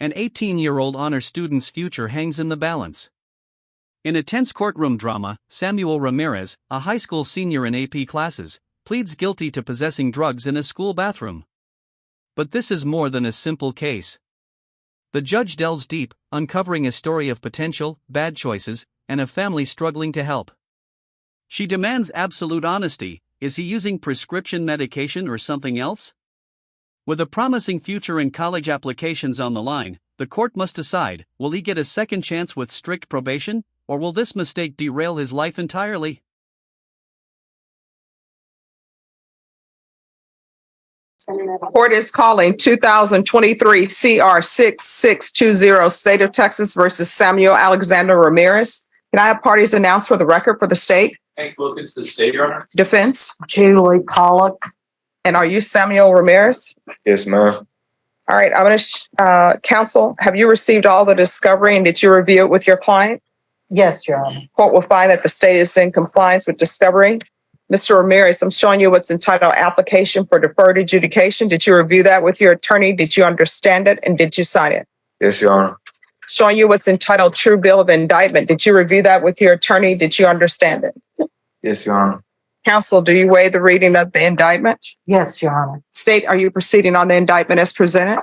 An 18-year-old honor student's future hangs in the balance. In a tense courtroom drama, Samuel Ramirez, a high school senior in AP classes, pleads guilty to possessing drugs in a school bathroom. But this is more than a simple case. The judge delves deep, uncovering a story of potential bad choices and a family struggling to help. She demands absolute honesty. Is he using prescription medication or something else? With a promising future in college applications on the line, the court must decide, will he get a second chance with strict probation, or will this mistake derail his life entirely? Court is calling 2023 CR 6620, State of Texas versus Samuel Alexander Ramirez. Can I have parties announced for the record for the state? Hank Wilkins to the state, Your Honor. Defense. Julie Pollock. And are you Samuel Ramirez? Yes, ma'am. All right, I'm going to, counsel, have you received all the discovery and did you review it with your client? Yes, Your Honor. Court will find that the state is in compliance with discovery. Mr. Ramirez, I'm showing you what's entitled Application for Deferred Adjudication. Did you review that with your attorney? Did you understand it? And did you sign it? Yes, Your Honor. Showing you what's entitled True Bill of Indictment. Did you review that with your attorney? Did you understand it? Yes, Your Honor. Counsel, do you waive the reading of the indictment? Yes, Your Honor. State, are you proceeding on the indictment as presented?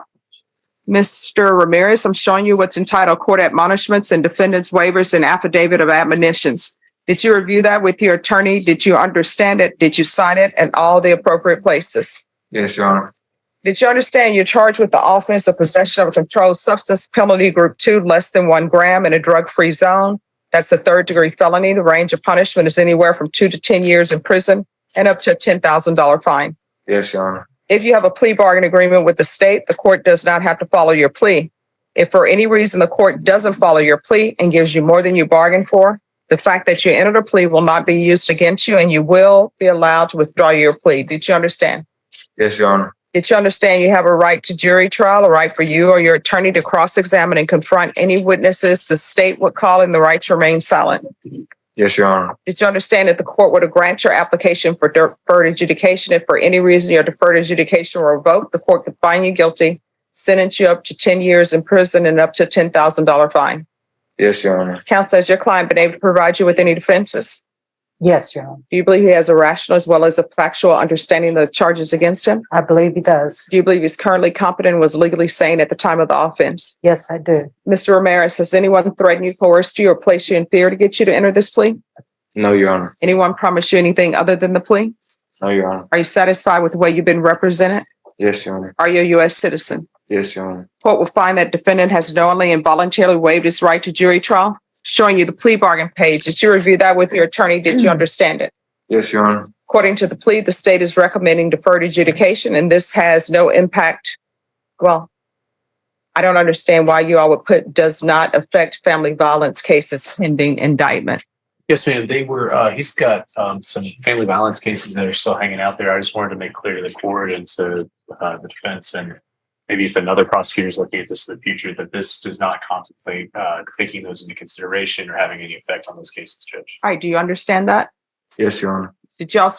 Mr. Ramirez, I'm showing you what's entitled Court Admonishments and Defendant's Waivers and Affidavit of Admonitions. Did you review that with your attorney? Did you understand it? Did you sign it in all the appropriate places? Yes, Your Honor. Did you understand you're charged with the offense of possession of a controlled substance, penalty group 2, less than 1 gram in a drug-free zone? That's a third-degree felony. The range of punishment is anywhere from 2 to 10 years in prison and up to a $10,000 fine. Yes, Your Honor. If you have a plea bargain agreement with the state, the court does not have to follow your plea. If for any reason the court doesn't follow your plea and gives you more than you bargained for, the fact that you entered a plea will not be used against you and you will be allowed to withdraw your plea. Did you understand? Yes, Your Honor. Did you understand you have a right to jury trial, a right for you or your attorney to cross-examine and confront any witnesses the state would call in the right to remain silent? Yes, Your Honor. Did you understand that the court would grant your application for deferred adjudication if for any reason your deferred adjudication were revoked, the court could find you guilty, sentence you up to 10 years in prison and up to a $10,000 fine? Yes, Your Honor. Counsel, has your client been able to provide you with any defenses? Yes, Your Honor. Do you believe he has a rational as well as a factual understanding of the charges against him? I believe he does. Do you believe he's currently competent and was legally sane at the time of the offense? Yes, I do. Mr. Ramirez, has anyone threatened you, coerced you, or placed you in fear to get you to enter this plea? No, Your Honor. Anyone promised you anything other than the plea? No, Your Honor. Are you satisfied with the way you've been represented? Yes, Your Honor. Are you a U.S. citizen? Yes, Your Honor. Court will find that defendant has knowingly and voluntarily waived his right to jury trial. Showing you the plea bargain page. Did you review that with your attorney? Did you understand it? Yes, Your Honor. According to the plea, the state is recommending deferred adjudication, and this has no impact. Well, I don't understand why you all would put does not affect family violence cases pending indictment. Yes, ma'am. He's got some family violence cases that are still hanging out there. I just wanted to make clear to the court and to the defense, and maybe if another prosecutor is looking at this in the future, that this does not contemplate taking those into consideration or having any effect on those cases, Judge. All right, do you understand that? Yes, Your Honor. Did y'all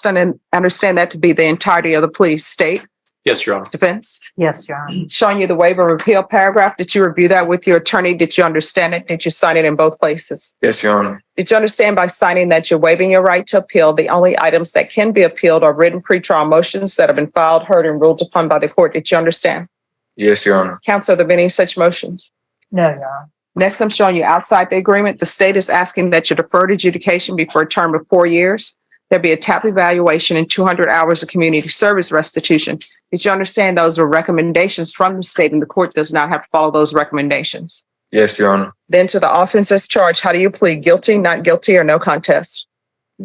understand that to be the entirety of the plea? State? Yes, Your Honor. Defense? Yes, Your Honor. Showing you the waiver of appeal paragraph. Did you review that with your attorney? Did you understand it? Did you sign it in both places? Yes, Your Honor. Did you understand by signing that you're waiving your right to appeal? The only items that can be appealed are written pretrial motions that have been filed, heard, and ruled upon by the court. Did you understand? Yes, Your Honor. Counsel, are there been any such motions? No, Your Honor. Next, I'm showing you outside the agreement. The state is asking that your deferred adjudication be for a term of 4 years. There be a TAP evaluation and 200 hours of community service restitution. Did you understand those are recommendations from the state and the court does not have to follow those recommendations? Yes, Your Honor. Then to the offense as charged, how do you plead? Guilty, not guilty, or no contest?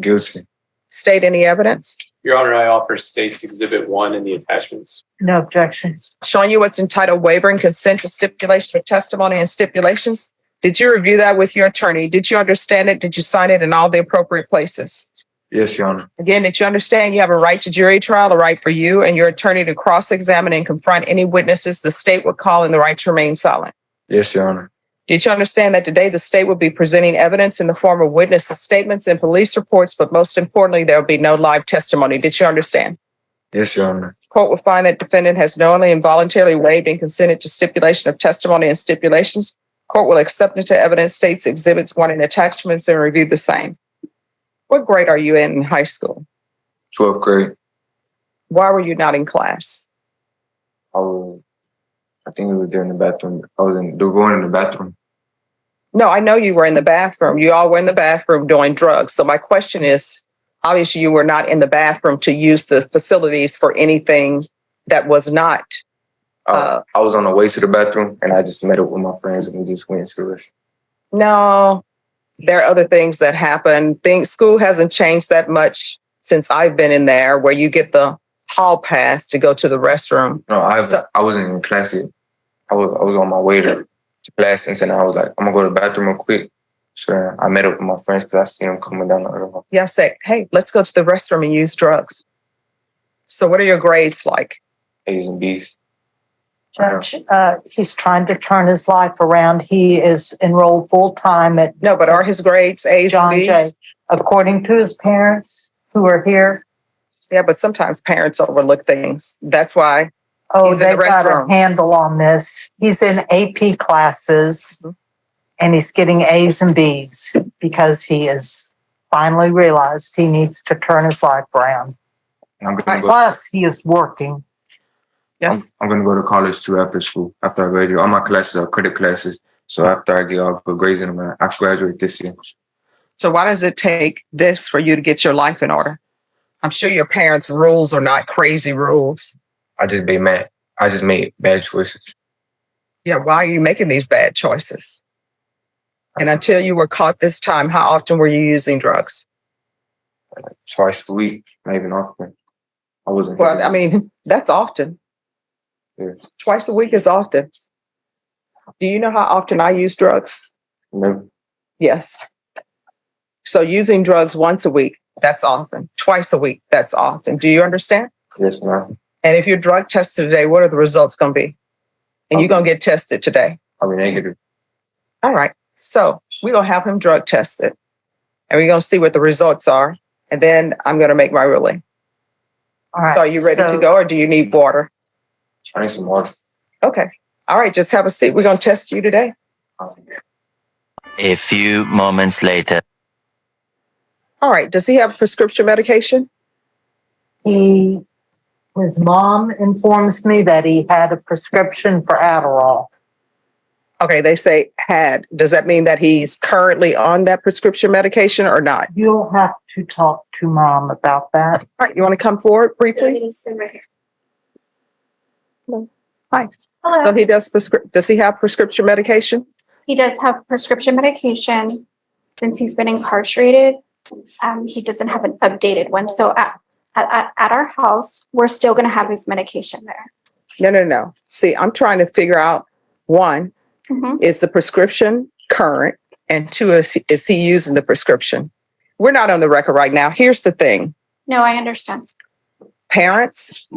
Guilty. State any evidence? Your Honor, I offer State's Exhibit 1 in the attachments. No objections. Showing you what's entitled waiver and consent to stipulation of testimony and stipulations. Did you review that with your attorney? Did you understand it? Did you sign it in all the appropriate places? Yes, Your Honor. Again, did you understand you have a right to jury trial, a right for you and your attorney to cross-examine and confront any witnesses the state would call in the right to remain silent? Yes, Your Honor. Did you understand that today the state will be presenting evidence in the form of witnesses' statements and police reports, but most importantly, there will be no live testimony? Did you understand? Yes, Your Honor. Court will find that defendant has knowingly and voluntarily waived and consented to stipulation of testimony and stipulations. Court will accept into evidence states, exhibits, warning attachments, and review the same. What grade are you in high school? 12th grade. Why were you not in class? I think we were there in the bathroom. They were going in the bathroom. No, I know you were in the bathroom. You all were in the bathroom doing drugs. So my question is, obviously you were not in the bathroom to use the facilities for anything that was not. I was on the way to the bathroom and I just met up with my friends and we just went to the restroom. No, there are other things that happen. School hasn't changed that much since I've been in there, where you get the hall pass to go to the restroom. No, I wasn't in class yet. I was on my way to class and then I was like, I'm gonna go to the bathroom real quick. So I met up with my friends because I see them coming down the other hall. Yeah, I say, hey, let's go to the restroom and use drugs. So what are your grades like? A's and B's. Judge, he's trying to turn his life around. He is enrolled full-time at No, but are his grades A's and John B's? Jay. According to his parents who are here, Yeah, but sometimes parents overlook things. That's why. oh, He's in the they've got restroom. a handle on this. He's in AP classes and he's getting A's and B's because he has finally realized he needs to turn his life around. And I'm gonna go. Plus, he is working. Yes. I'm gonna go to college too after school. After I graduate, all my classes are credit classes. So after I get all good grades in them, I graduate this year. So why does it take this for you to get your life in order? I'm sure your parents' rules are not crazy rules. I just made mad. I just made bad choices. Yeah, why are you making these bad choices? And until you were caught this time, how often were you using drugs? Like twice a week, not even often. I wasn't. Well, I mean, that's often. Yeah. Twice a week is often. Do you know how often I use drugs? Never. Yes. So using drugs once a week, that's often. Twice a week, that's often. Do you understand? Yes, ma'am. And if you're drug tested today, what are the results going to be? And you're going to get tested today. I'll be negative. All right. So we're going to have him drug tested and we're going to see what the results are. And then I'm going to make my ruling. All right. So are you ready to so- go or do you need water? I need some water. Okay. All right. Just have a seat. We're going to test you today. A few moments later. All right. Does he have prescription medication? His mom informs me that he had a prescription for Adderall. Okay. They say had. Does that mean that he's currently on that prescription medication or not? You'll have to talk to mom about that. All right. You want to come forward briefly? Hi. Hello. So he does he have prescription medication? He does have prescription medication. Since he's been incarcerated, he doesn't have an updated one. So at our house, we're still going to have his medication there. No. See, I'm trying to figure out, one, is the prescription current? And two, is he using the prescription? We're not on the record right now. Here's the thing. No, I understand. Parents,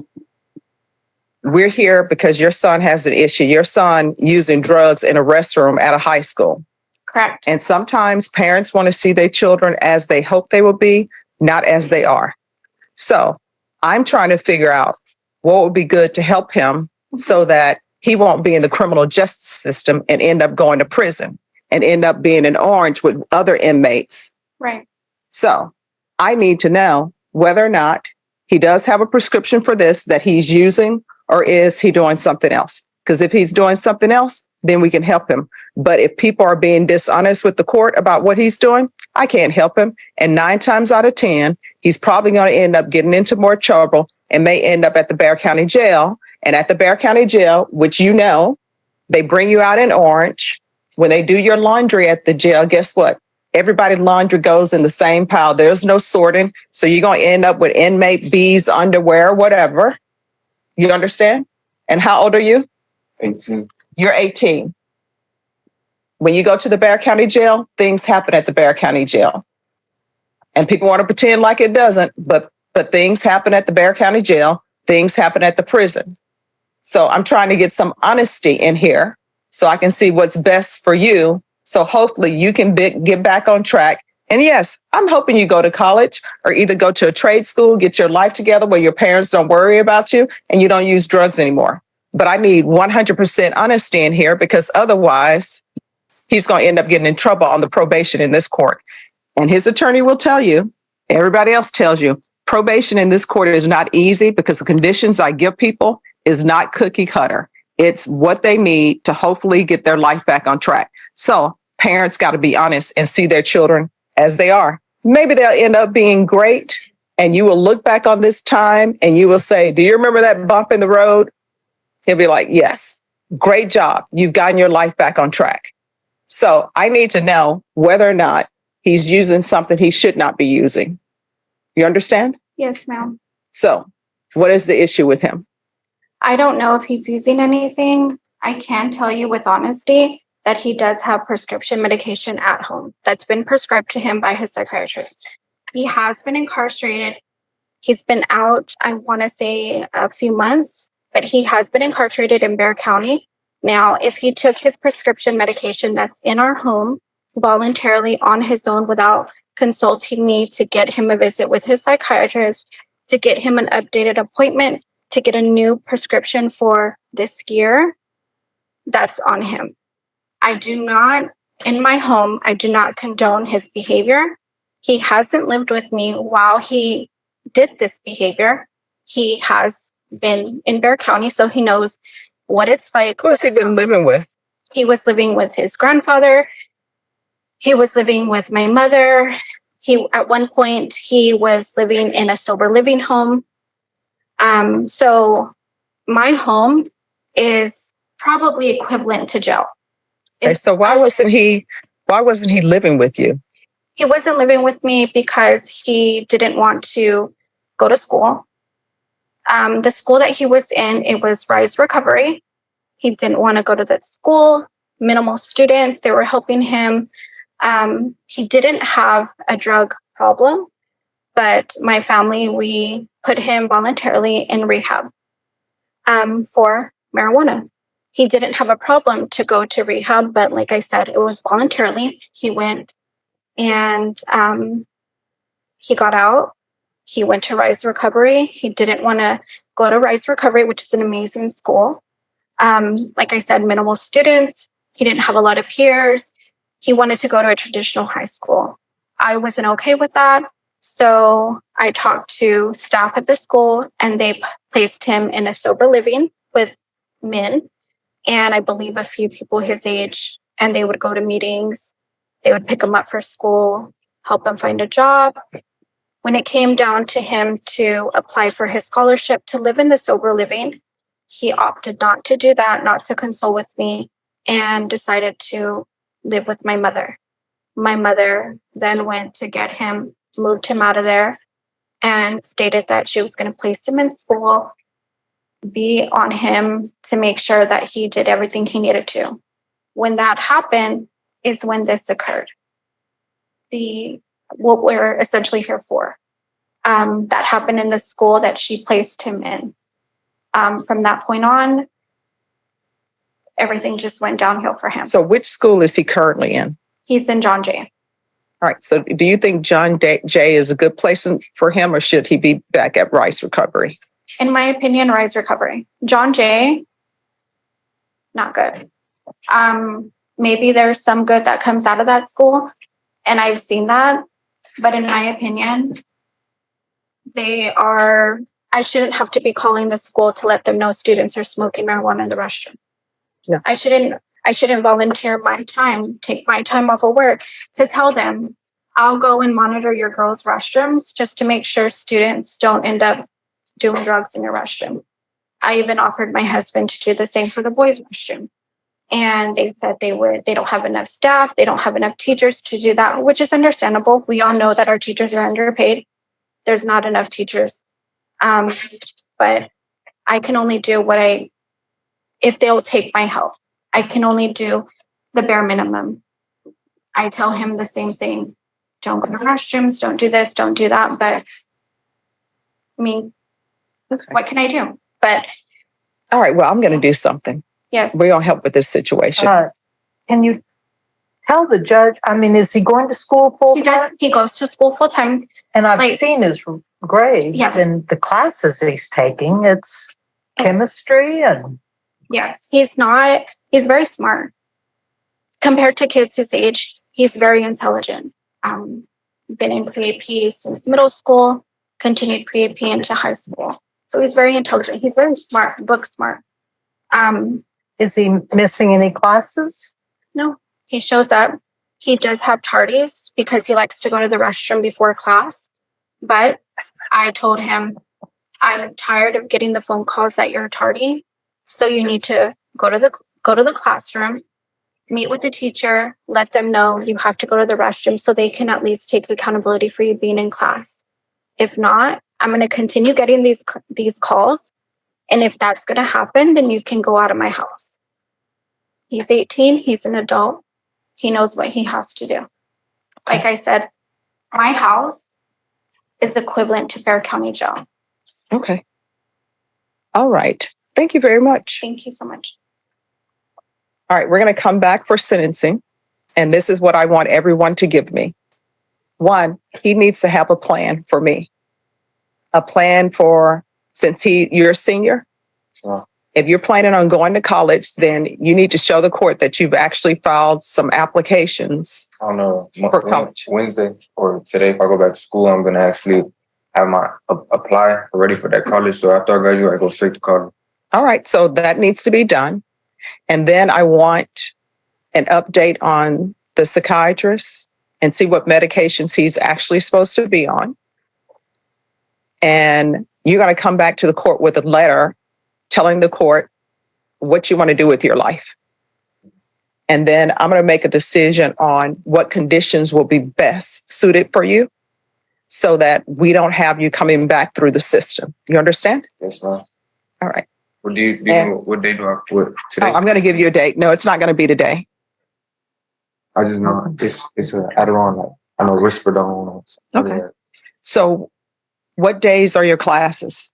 we're here because your son has an issue. Your son using drugs in a restroom at a high school. Correct. And sometimes parents want to see their children as they hope they will be, not as they are. So I'm trying to figure out what would be good to help him so that he won't be in the criminal justice system and end up going to prison and end up being an orange with other inmates. Right. So I need to know whether or not he does have a prescription for this that he's using, or is he doing something else? Because if he's doing something else, then we can help him. But if people are being dishonest with the court about what he's doing, I can't help him. And 9 times out of 10, he's probably going to end up getting into more trouble and may end up at the Bexar County Jail. And at the Bexar County Jail, which you know, they bring you out in orange. When they do your laundry at the jail, guess what? Everybody's laundry goes in the same pile. There's no sorting. So you're going to end up with inmate B's underwear, whatever. You understand? And how old are you? 18. You're 18. When you go to the Bexar County Jail, things happen at the Bexar County Jail. And people want to pretend like it doesn't, but things happen at the Bexar County Jail. Things happen at the prison. So I'm trying to get some honesty in here so I can see what's best for you. So hopefully you can get back on track And yes, I'm hoping you go to college or either go to a trade school, get your life together where your parents don't worry about you and you don't use drugs anymore. But I need 100% honesty in here because otherwise he's going to end up getting in trouble on the probation in this court. And his attorney will tell you, everybody else tells you, probation in this court is not easy because the conditions I give people is not cookie cutter. It's what they need to hopefully get their life back on track. So parents got to be honest and see their children as they are. Maybe they'll end up being great and you will look back on this time and you will say, do you remember that bump in the road? He'll be like, yes, great job. You've gotten your life back on track. So I need to know whether or not he's using something he should not be using. You understand? Yes, ma'am. So what is the issue with him? I don't know if he's using anything. I can tell you with honesty that he does have prescription medication at home that's been prescribed to him by his psychiatrist. He has been incarcerated. He's been out, I want to say a few months, but he has been incarcerated in Bexar County. Now, if he took his prescription medication that's in our home voluntarily on his own without consulting me to get him a visit with his psychiatrist, to get him an updated appointment, to get a new prescription for this year, that's on him. I do not, in my home, I do not condone his behavior. He hasn't lived with me while he did this behavior. He has been in Bexar County, so he knows what it's like. Who has he been living with? He was living with his grandfather. He was living with my mother. At one point, he was living in a sober living home. So my home is probably equivalent to jail. Okay, so why wasn't he living with you? He wasn't living with me because he didn't want to go to school. The school that he was in, it was Rise Recovery. He didn't want to go to that school. Minimal students, they were helping him. He didn't have a drug problem, but my family, we put him voluntarily in rehab for marijuana. He didn't have a problem to go to rehab, but like I said, it was voluntarily. He went and he got out. He went to Rise Recovery. He didn't want to go to Rise Recovery, which is an amazing school. Like I said, minimal students. He didn't have a lot of peers. He wanted to go to a traditional high school. I wasn't okay with that. So I talked to staff at the school and they placed him in a sober living with men and I believe a few people his age, and they would go to meetings. They would pick him up for school, help him find a job. When it came down to him to apply for his scholarship to live in the sober living, he opted not to do that, not to consult with me, and decided to live with my mother. My mother then went to get him, moved him out of there, and stated that she was going to place him in school, be on him to make sure that he did everything he needed to. When that happened is when this occurred. What we're essentially here for. That happened in the school that she placed him in. From that point on, everything just went downhill for him. So which school is he currently in? He's in John Jay. All right. So do you think John Jay is a good place for him, or should he be back at Rice Recovery? In my opinion, Rise Recovery. John Jay, not good. Maybe there's some good that comes out of that school, and I've seen that. But in my opinion, I shouldn't have to be calling the school to let them know students are smoking marijuana in the restroom. No. I shouldn't volunteer my time, take my time off of work to tell them, I'll go and monitor your girls' restrooms just to make sure students don't end up doing drugs in your restroom. I even offered my husband to do the same for the boys' restroom. And they said they don't have enough staff, they don't have enough teachers to do that, which is understandable. We all know that our teachers are underpaid. There's not enough teachers. But I can only do if they'll take my help, I can only do the bare minimum. I tell him the same thing. Don't go to restrooms, don't do this, don't do that. But I mean, What can I do? But all right, well, I'm going to do something. Yes. We're going to help with this situation. Can you tell the judge, I mean, is he going to school full He time? does, he goes to school full time. And I've like- seen his grades Yes. and the classes he's taking. It's chemistry and Yes, he's very smart. Compared to kids his age, he's very intelligent. Been in pre-AP since middle school, continued pre-AP into high school. So he's very intelligent. He's very smart, book smart. is he missing any classes? No, he shows up. He does have tardies because he likes to go to the restroom before class. But I told him, I'm tired of getting the phone calls that you're tardy. So you need to go to the classroom, meet with the teacher, let them know you have to go to the restroom so they can at least take accountability for you being in class. If not, I'm going to continue getting these calls. And if that's going to happen, then you can go out of my house. He's 18. He's an adult. He knows what he has to do. Like I said, my house is equivalent to Bear County Jail. Okay. All right. Thank you very much. Thank you so much. All right, we're going to come back for sentencing. And this is what I want everyone to give me. One, he needs to have a plan for me. A plan for, since you're a senior, So, if you're planning on going to college, then you need to show the court that you've actually filed some applications. I don't know. For college. Wednesday or today, if I go back to school, I'm gonna actually have my apply ready for that college. So after I graduate, I go straight to college. All right, so that needs to be done. And then I want an update on the psychiatrist and see what medications he's actually supposed to be on. And you're going to come back to the court with a letter telling the court what you want to do with your life. And then I'm going to make a decision on what conditions will be best suited for you so that we don't have you coming back through the system. You understand? Yes, ma'am. All right. What do you know, what day do I put today? Oh, I'm going to give you a date. No, it's not going to be today. I just know it's a Adderall, like I know Risperidone. Okay. So what days are your classes?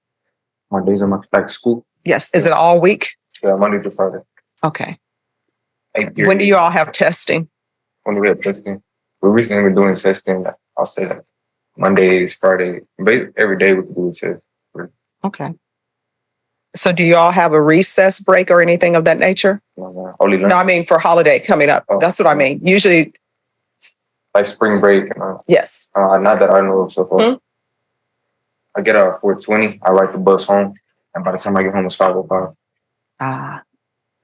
My days are back to school. Yes. Is it all week? Yeah, Monday to Friday. Okay. 8:30. When do you all have testing? When we have testing? We recently been doing testing. I'll say that Mondays, Friday, every day we can do a test. Okay. So do you all have a recess break or anything of that nature? Only lunch. No, I mean for holiday coming up. Oh. That's what I mean. Usually, Like spring break. yes. Not that I know of so far. Hmm? I get out at 4:20. I ride the bus home, and by the time I get home, it's 5:05.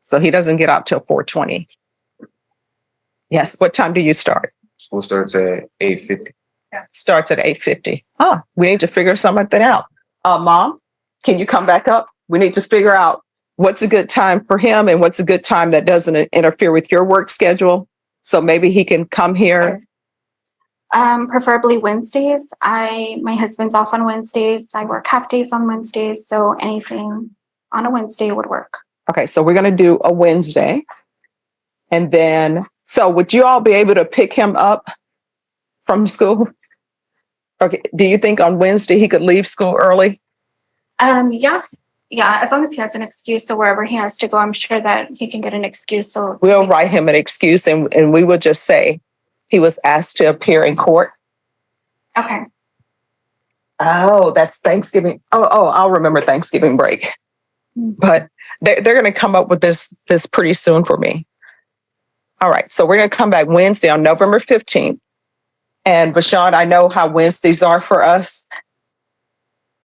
So he doesn't get out till 4:20. Yes. What time do you start? School starts at 8:50. Starts at 8:50. We need to figure something out. Mom, can you come back up? We need to figure out what's a good time for him and what's a good time that doesn't interfere with your work schedule. So maybe he can come here. Preferably Wednesdays. My husband's off on Wednesdays. I work half days on Wednesdays, so anything on a Wednesday would work. Okay, so we're going to do a Wednesday. And then, so would you all be able to pick him up from school? Okay, do you think on Wednesday he could leave school early? Yeah, as long as he has an excuse, so wherever he has to go, I'm sure that he can get an excuse. So We'll write him an excuse and we will just say he was asked to appear in court. Okay. Oh, that's Thanksgiving. Oh, I'll remember Thanksgiving break. But they're going to come up with this pretty soon for me. All right. So we're going to come back Wednesday on November 15th. And Vashon, I know how Wednesdays are for us.